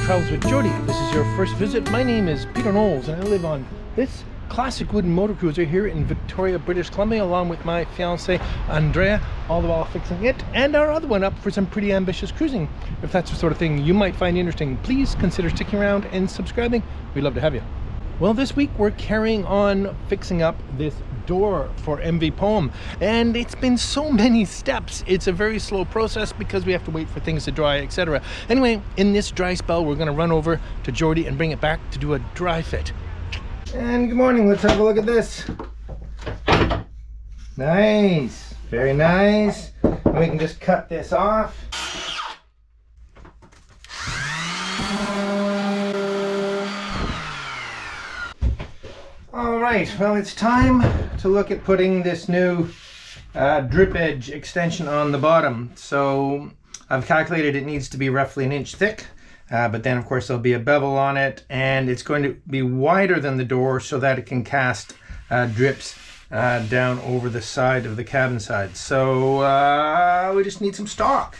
Travels with Geordie. If this is your first visit, my name is Peter Knowles and I live on this classic wooden motor cruiser here in Victoria, British Columbia, along with my fiancée Andrea, all the while fixing it and our other one up for some pretty ambitious cruising. If that's the sort of thing you might find interesting, please consider sticking around and subscribing. We'd love to have you. Well, this week we're carrying on fixing up this door for MV Poem, and it's been so many steps. It's a very slow process because we have to wait for things to dry, etc. Anyway, in this dry spell we're going to run over to Geordie and bring it back to do a dry fit. And good morning, let's have a look at this. Nice, very nice. And we can just cut this off. Alright, well, it's time to look at putting this new drip edge extension on the bottom. So I've calculated it needs to be roughly 1 inch thick, but then of course there'll be a bevel on it, and it's going to be wider than the door so that it can cast drips down over the side of the cabin side. So we just need some stock.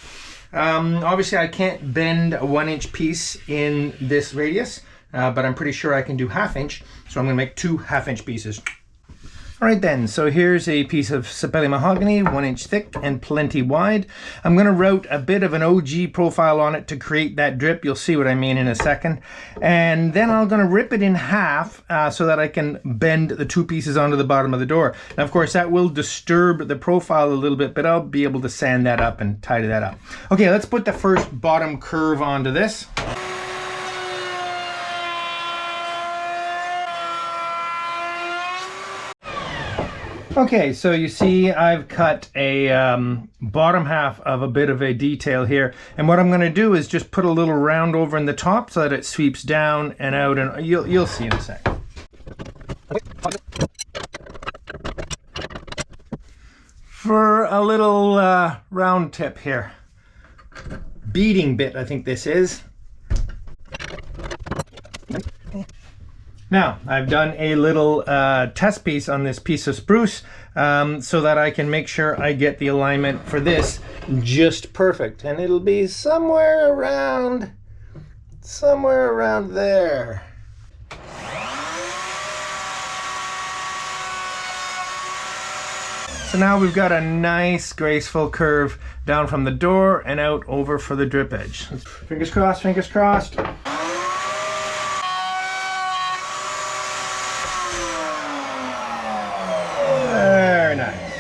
Obviously I can't bend a 1 inch piece in this radius, but I'm pretty sure I can do 1/2 inch, so I'm going to make 2 1/2 inch pieces. Alright then, so here's a piece of Sapele mahogany, 1 inch thick and plenty wide. I'm going to route a bit of an OG profile on it to create that drip. You'll see what I mean in a second. And then I'm going to rip it in half so that I can bend the 2 pieces onto the bottom of the door. Now of course that will disturb the profile a little bit, but I'll be able to sand that up and tidy that up. Okay, let's put the first bottom curve onto this. Okay, so you see I've cut a bottom half of a bit of a detail here, and what I'm going to do is just put a little round over in the top so that it sweeps down and out, and you'll see in a second. For a little round tip here, beading bit I think this is. Now, I've done a little test piece on this piece of spruce so that I can make sure I get the alignment for this just perfect. And it'll be somewhere around there. So now we've got a nice graceful curve down from the door and out over for the drip edge. Fingers crossed, fingers crossed. Very nice.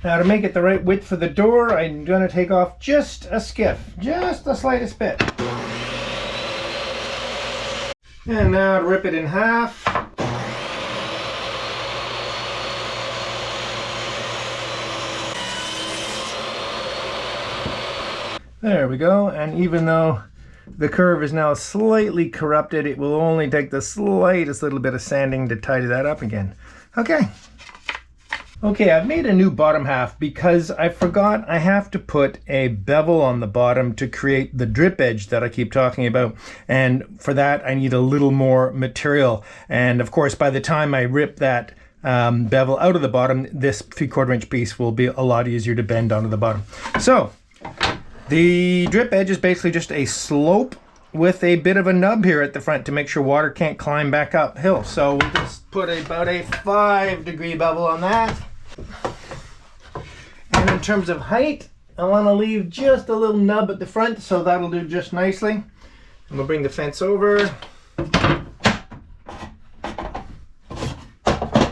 Now to make it the right width for the door, I'm going to take off just a skiff, just the slightest bit. And now to rip it in half. There we go, and even though the curve is now slightly corrupted, it will only take the slightest little bit of sanding to tidy that up again. Okay, I've made a new bottom half because I forgot I have to put a bevel on the bottom to create the drip edge that I keep talking about. And for that, I need a little more material. And of course, by the time I rip that bevel out of the bottom, this 3/4 inch piece will be a lot easier to bend onto the bottom. So, the drip edge is basically just a slope with a bit of a nub here at the front to make sure water can't climb back uphill. So we'll just put about a 5-degree bevel on that. And in terms of height, I want to leave just a little nub at the front, so that'll do just nicely. And we'll bring the fence over.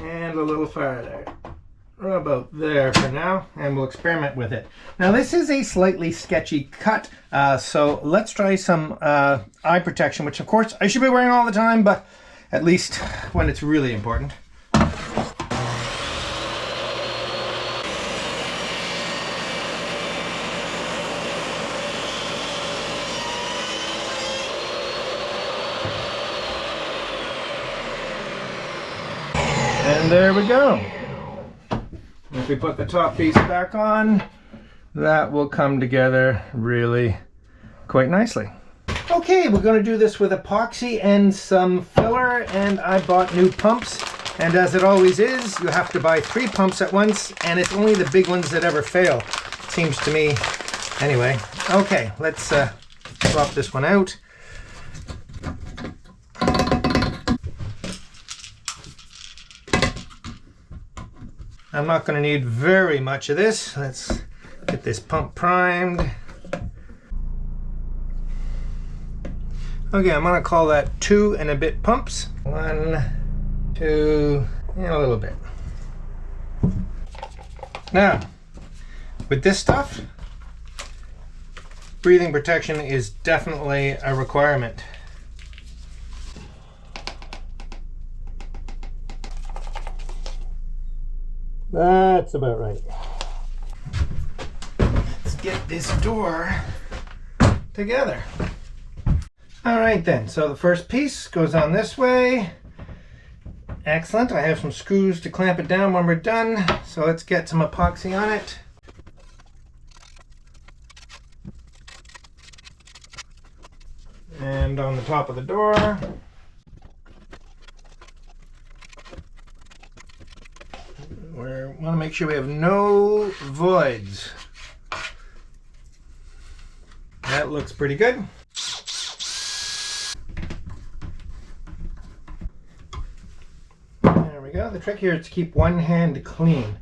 And a little farther. About there for now, and we'll experiment with it. Now this is a slightly sketchy cut, so let's try some eye protection, which of course I should be wearing all the time, but at least when it's really important. And there we go. If we put the top piece back on, that will come together really quite nicely. Okay, we're going to do this with epoxy and some filler, and I bought new pumps. And as it always is, you have to buy 3 pumps at once, and it's only the big ones that ever fail, seems to me. Anyway, okay, let's swap this one out. I'm not going to need very much of this. Let's get this pump primed. Okay, I'm going to call that 2 and a bit pumps. 1, 2, and a little bit. Now, with this stuff, breathing protection is definitely a requirement. That's about right. Let's get this door together. All right then, so the first piece goes on this way. Excellent, I have some screws to clamp it down when we're done. So let's get some epoxy on it. And on the top of the door. We want to make sure we have no voids. That looks pretty good. There we go. The trick here is to keep one hand clean.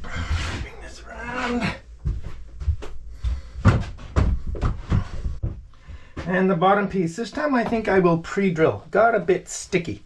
Bring this around. And the bottom piece, this time I think I will pre-drill. Got a bit sticky.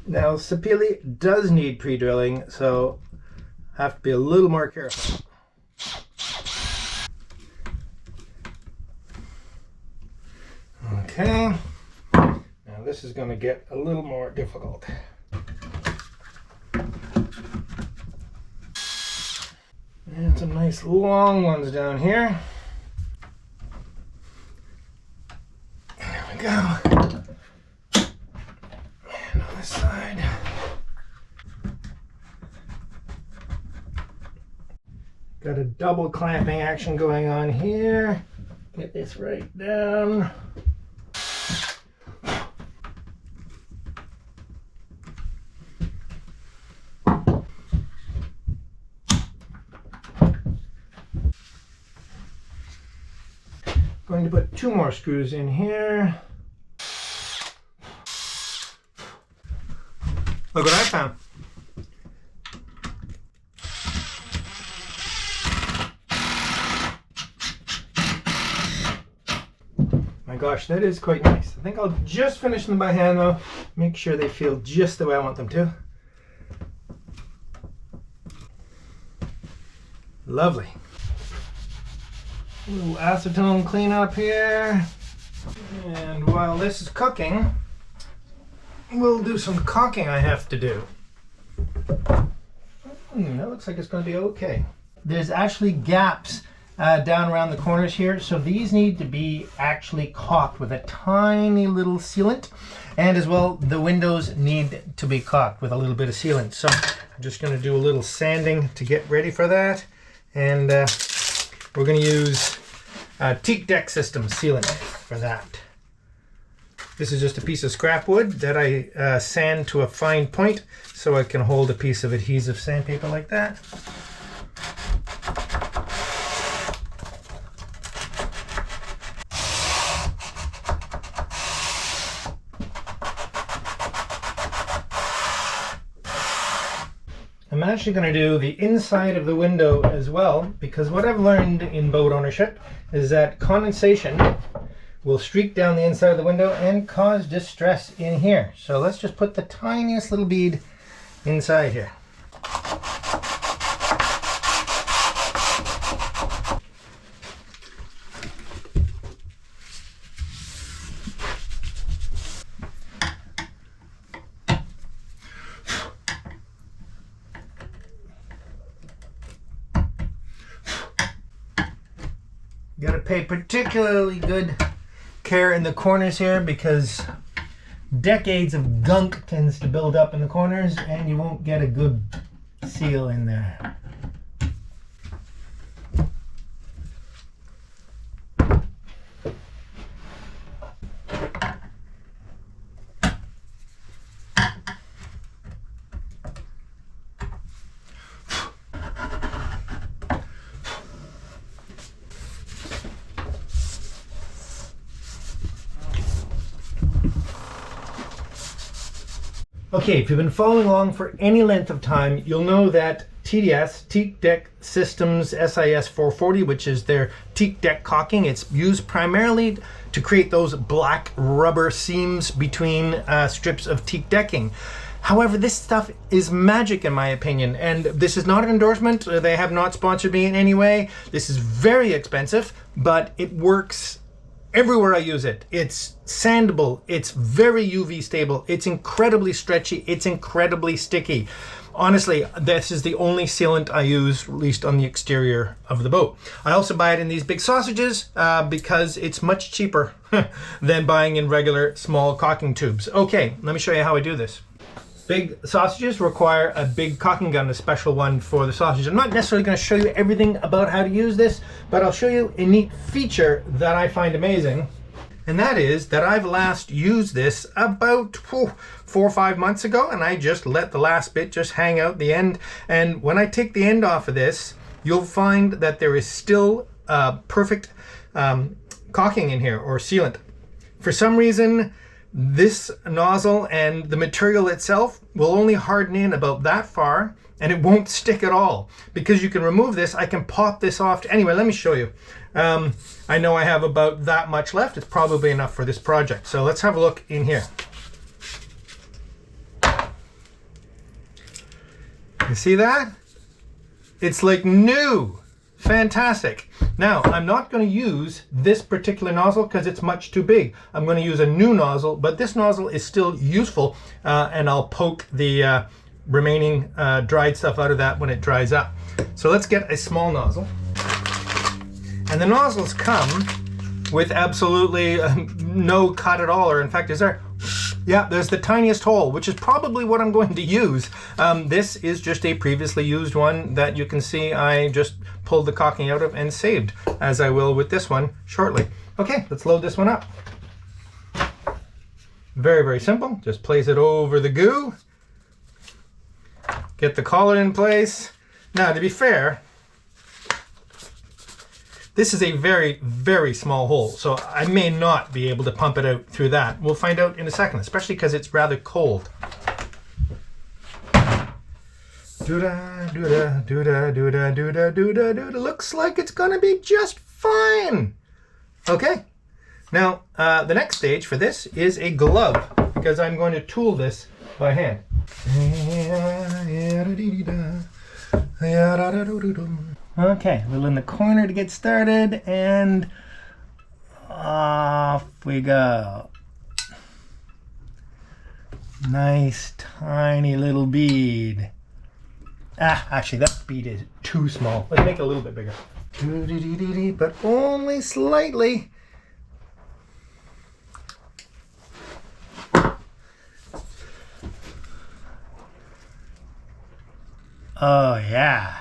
Now, Sapele does need pre-drilling, so I have to be a little more careful. Okay, now this is going to get a little more difficult. And some nice long ones down here. There we go. Side. Got a double clamping action going on here. Get this right down. Going to put 2 more screws in here. Look what I found. My gosh, that is quite nice. I think I'll just finish them by hand though. Make sure they feel just the way I want them to. Lovely. A little acetone cleanup here. And while this is cooking, we'll do some caulking I have to do. That looks like it's going to be okay. There's actually gaps down around the corners here, so these need to be actually caulked with a tiny little sealant, and as well the windows need to be caulked with a little bit of sealant. So I'm just going to do a little sanding to get ready for that, and we're going to use teak deck system sealant for that. This is just a piece of scrap wood that I sand to a fine point so I can hold a piece of adhesive sandpaper like that. I'm actually going to do the inside of the window as well, because what I've learned in boat ownership is that condensation will streak down the inside of the window and cause distress in here. So let's just put the tiniest little bead inside here. You gotta pay particularly good care in the corners here because decades of gunk tends to build up in the corners and you won't get a good seal in there. Okay, if you've been following along for any length of time, you'll know that TDS, Teak Deck Systems SIS 440, which is their teak deck caulking, it's used primarily to create those black rubber seams between strips of teak decking. However, this stuff is magic in my opinion, and this is not an endorsement. They have not sponsored me in any way. This is very expensive, but it works everywhere I use it. It's sandable, it's very UV stable, it's incredibly stretchy, it's incredibly sticky. Honestly, this is the only sealant I use, at least on the exterior of the boat. I also buy it in these big sausages because it's much cheaper than buying in regular small caulking tubes. Okay, let me show you how I do this. Big sausages require a big caulking gun, a special one for the sausage. I'm not necessarily going to show you everything about how to use this, but I'll show you a neat feature that I find amazing. And that is that I've last used this about 4 or 5 months ago, and I just let the last bit just hang out the end. And when I take the end off of this, you'll find that there is still perfect caulking in here, or sealant. For some reason, this nozzle and the material itself will only harden in about that far, and it won't stick at all. Because you can remove this, I can pop this off. Anyway, let me show you. I know I have about that much left. It's probably enough for this project. So let's have a look in here. You see that? It's like new. Fantastic. Now, I'm not going to use this particular nozzle because it's much too big. I'm going to use a new nozzle, but this nozzle is still useful, and I'll poke the remaining dried stuff out of that when it dries up. So let's get a small nozzle. And the nozzles come with absolutely no cut at all, or in fact, is there? Yeah, there's the tiniest hole, which is probably what I'm going to use. This is just a previously used one that you can see I just pulled the caulking out of and saved, as I will with this one shortly. Okay, let's load this one up. Very, very simple. Just place it over the goo. Get the collar in place. Now, to be fair, this is a very, very small hole, so I may not be able to pump it out through that. We'll find out in a second, especially because it's rather cold. Doo-da, doo-da, doo-da, doo-da, doo-da, doo-da, doo-da. Looks like it's gonna be just fine. Okay, now the next stage for this is a glove, because I'm going to tool this by hand. Okay, a little in the corner to get started, and off we go. Nice tiny little bead. Actually that bead is too small. Let's make it a little bit bigger. But only slightly. Oh yeah.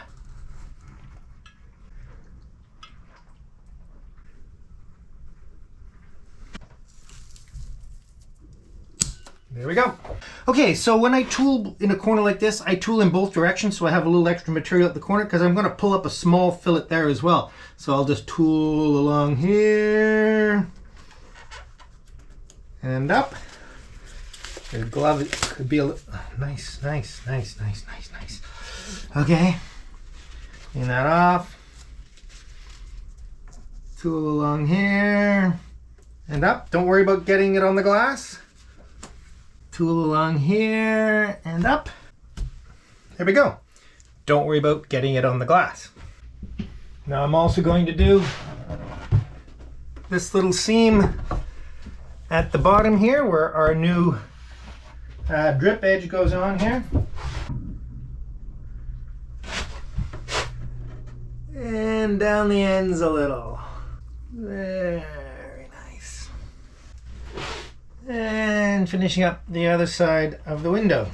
There we go. Okay, so when I tool in a corner like this, I tool in both directions so I have a little extra material at the corner, because I'm going to pull up a small fillet there as well. So I'll just tool along here and up. The glove could be a little nice. Okay, clean that off. Tool along here and up. Don't worry about getting it on the glass. Tool along here and up. There we go. Don't worry about getting it on the glass. Now I'm also going to do this little seam at the bottom here where our new drip edge goes on here. And down the ends a little. Very nice. And finishing up the other side of the window.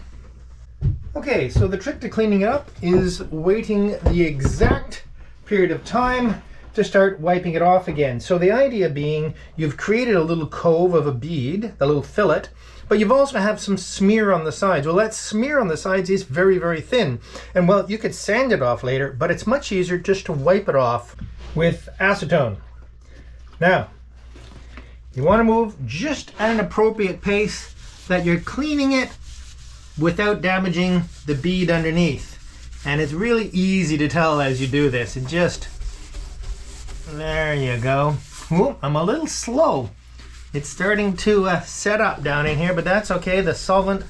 Okay, so the trick to cleaning it up is waiting the exact period of time to start wiping it off again. So the idea being, you've created a little cove of a bead, a little fillet, but you've also have some smear on the sides. Well, that smear on the sides is very, very thin. And well, you could sand it off later, but it's much easier just to wipe it off with acetone. Now, you want to move just at an appropriate pace that you're cleaning it without damaging the bead underneath. And it's really easy to tell as you do this. And just, there you go. Ooh, I'm a little slow. It's starting to set up down in here, but that's okay. The solvent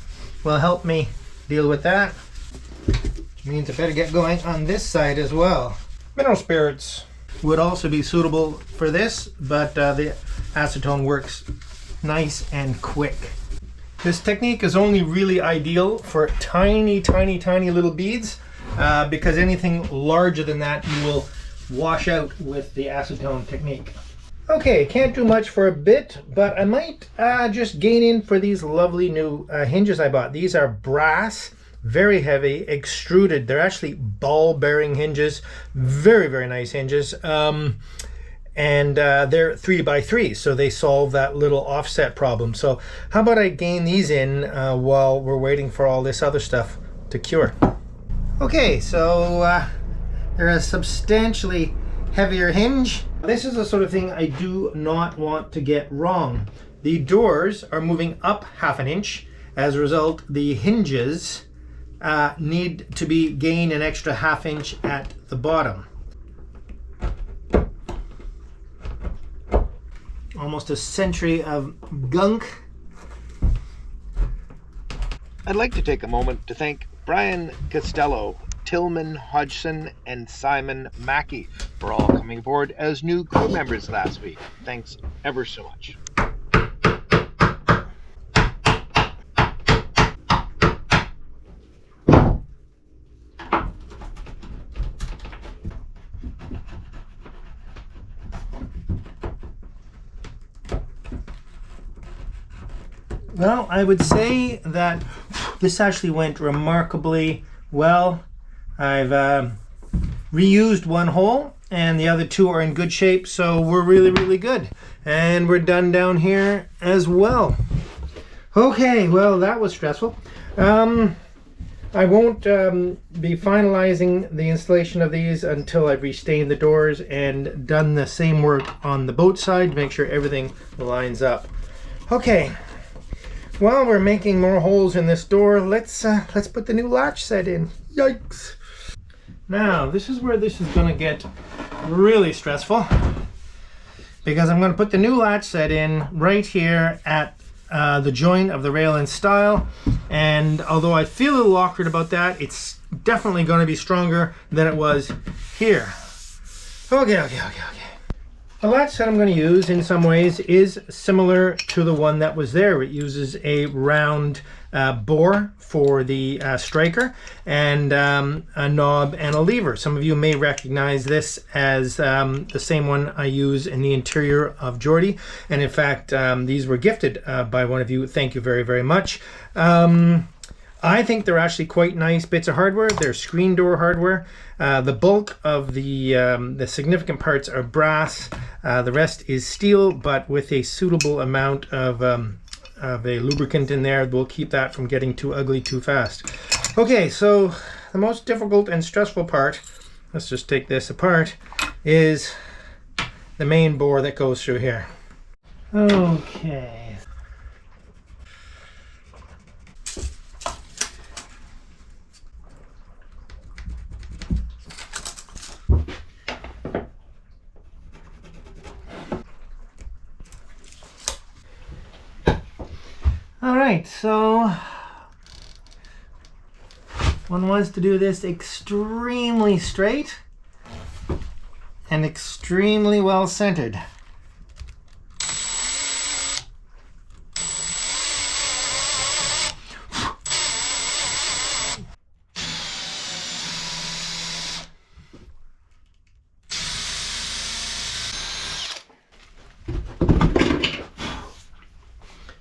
will help me deal with that. Which means I better get going on this side as well. Mineral spirits would also be suitable for this, but the acetone works nice and quick. This technique is only really ideal for tiny, tiny, tiny little beads because anything larger than that you will wash out with the acetone technique. Okay, can't do much for a bit, but I might just gain in for these lovely new hinges I bought. These are brass, very heavy, extruded. They're actually ball bearing hinges, very, very nice hinges. And they're 3x3, so they solve that little offset problem. So how about I gain these in while we're waiting for all this other stuff to cure. Okay, so they're a substantially heavier hinge. This is the sort of thing I do not want to get wrong. The doors are moving up 1/2 inch. As a result, the hinges need to be gained an extra 1/2 inch at the bottom. Almost a century of gunk. I'd like to take a moment to thank Brian Costello, Tillman Hodgson, and Simon Mackey for all coming aboard as new crew members last week. Thanks ever so much. Well, I would say that this actually went remarkably well. I've reused one hole and the other two are in good shape, so we're really, really good. And we're done down here as well. Okay, well, that was stressful. I won't be finalizing the installation of these until I've restained the doors and done the same work on the boat side to make sure everything lines up. Okay. While we're making more holes in this door, let's put the new latch set in. Yikes! Now, this is where this is going to get really stressful, because I'm going to put the new latch set in right here at the joint of the rail and stile, and although I feel a little awkward about that, it's definitely going to be stronger than it was here. Okay. The latch set I'm going to use in some ways is similar to the one that was there. It uses a round bore for the striker and a knob and a lever. Some of you may recognize this as the same one I use in the interior of Geordie, and in fact these were gifted by one of you. Thank you very, very much. I think they're actually quite nice bits of hardware. They're screen door hardware. The bulk of the significant parts are brass. The rest is steel, but with a suitable amount of a lubricant in there. We'll keep that from getting too ugly too fast. Okay, so the most difficult and stressful part, let's just take this apart, is the main bore that goes through here. Okay. Alright, so one wants to do this extremely straight and extremely well centered.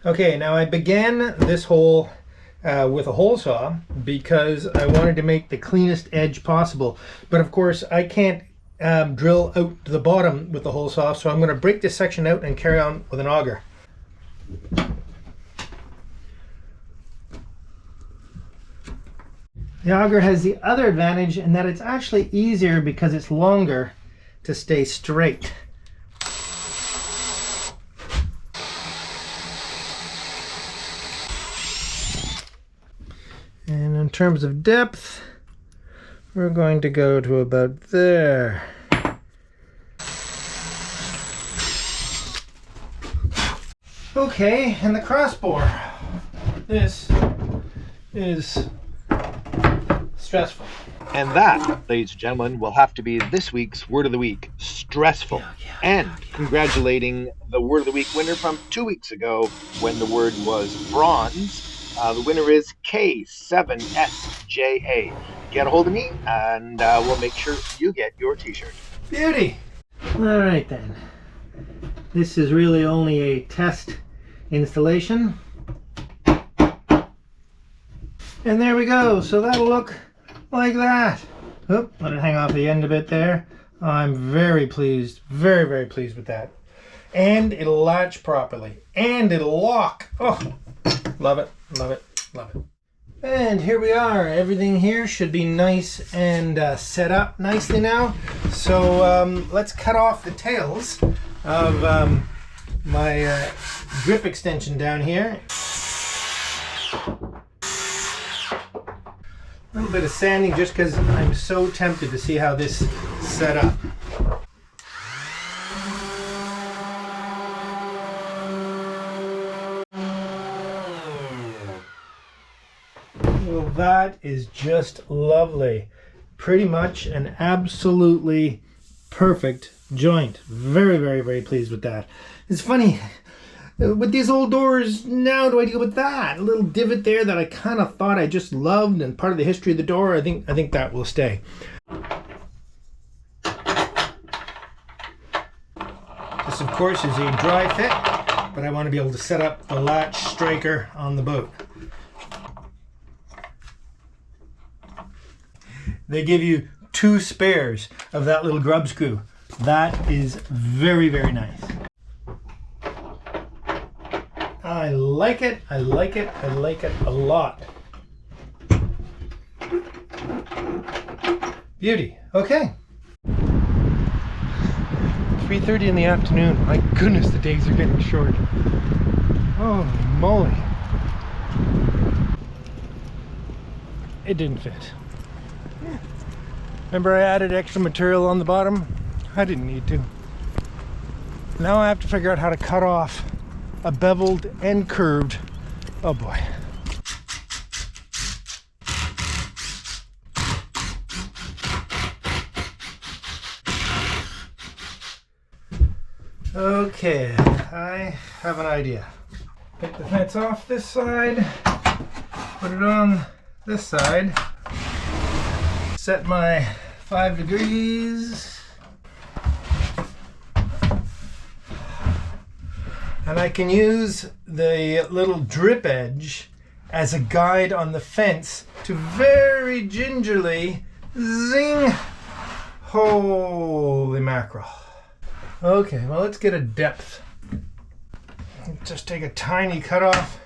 Okay, now I began this hole with a hole saw because I wanted to make the cleanest edge possible. But of course I can't drill out to the bottom with the hole saw, so I'm going to break this section out and carry on with an auger. The auger has the other advantage in that it's actually easier because it's longer to stay straight. And in terms of depth, we're going to go to about there. Okay, and the crossbore. This is stressful. And that, ladies and gentlemen, will have to be this week's Word of the Week, stressful. And congratulating the Word of the Week winner from 2 weeks ago when the word was bronze. The winner is K7SJA. Get a hold of me and we'll make sure you get your t-shirt. Beauty! Alright then. This is really only a test installation. And there we go. So that'll look like that. Oop, let it hang off the end a bit there. I'm very pleased, very pleased with that. And it'll latch properly. And it'll lock. Oh, love it, love it, love it. And here we are. Everything here should be nice and set up nicely now. So let's cut off the tails of my drip extension down here. A little bit of sanding just because I'm so tempted to see how this is set up. Well, that is just lovely. Pretty much an absolutely perfect joint. Very pleased with that. It's funny. With these old doors, now do I deal with that? A little divot there that I kind of thought I just loved and part of the history of the door. I think that will stay. This, of course, is a dry fit, but I want to be able to set up the latch striker on the boat. They give you 2 spares of that little grub screw. That is very nice. I like it, I like it, I like it a lot. Beauty. Okay. 3:30 in the afternoon. My goodness, the days are getting short. Oh moly. It didn't fit. Remember I added extra material on the bottom? I didn't need to. Now I have to figure out how to cut off a beveled and curved, oh boy. Okay, I have an idea. Take the fence off this side, put it on this side, set my 5 degrees, and I can use the little drip edge as a guide on the fence to very gingerly zing. Holy mackerel. Okay, well, let's get a depth. Just take a tiny cut off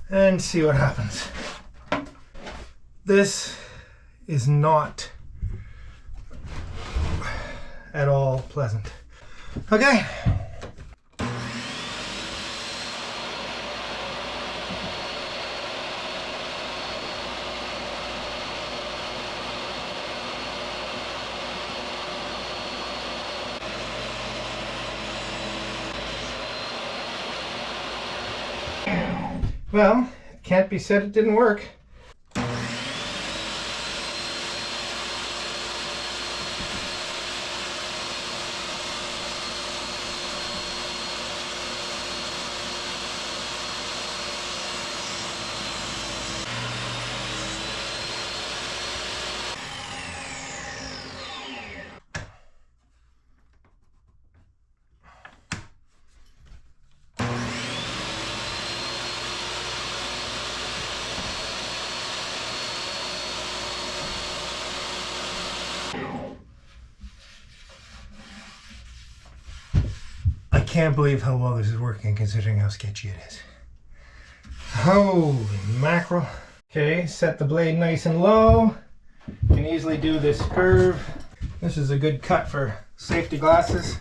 and see what happens. This is not at all pleasant. Okay. Well, it can't be said it didn't work. can't believe how well this is working considering how sketchy it is. Holy mackerel. Okay, set the blade nice and low. You can easily do this curve. This is a good cut for safety glasses.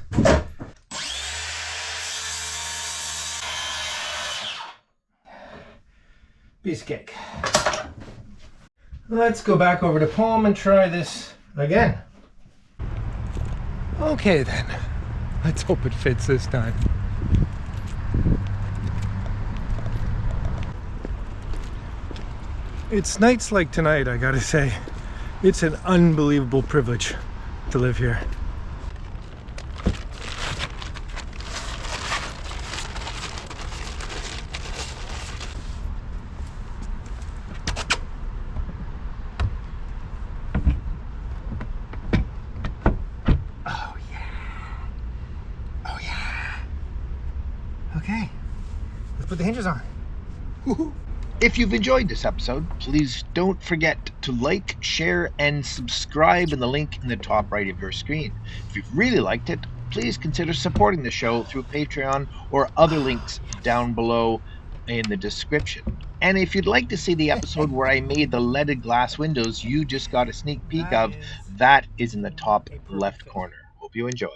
Piece of cake. Let's go back over to Palm and try this again. Okay then, let's hope it fits this time. It's nights like tonight, I gotta say, it's an unbelievable privilege to live here. Okay, let's put the hinges on. Woo-hoo. If you've enjoyed this episode, please don't forget to like, share, and subscribe in the link in the top right of your screen. If you've really liked it, please consider supporting the show through Patreon or other links down below in the description. And if you'd like to see the episode where I made the leaded glass windows you just got a sneak peek of, that is in the top left corner. Hope you enjoy.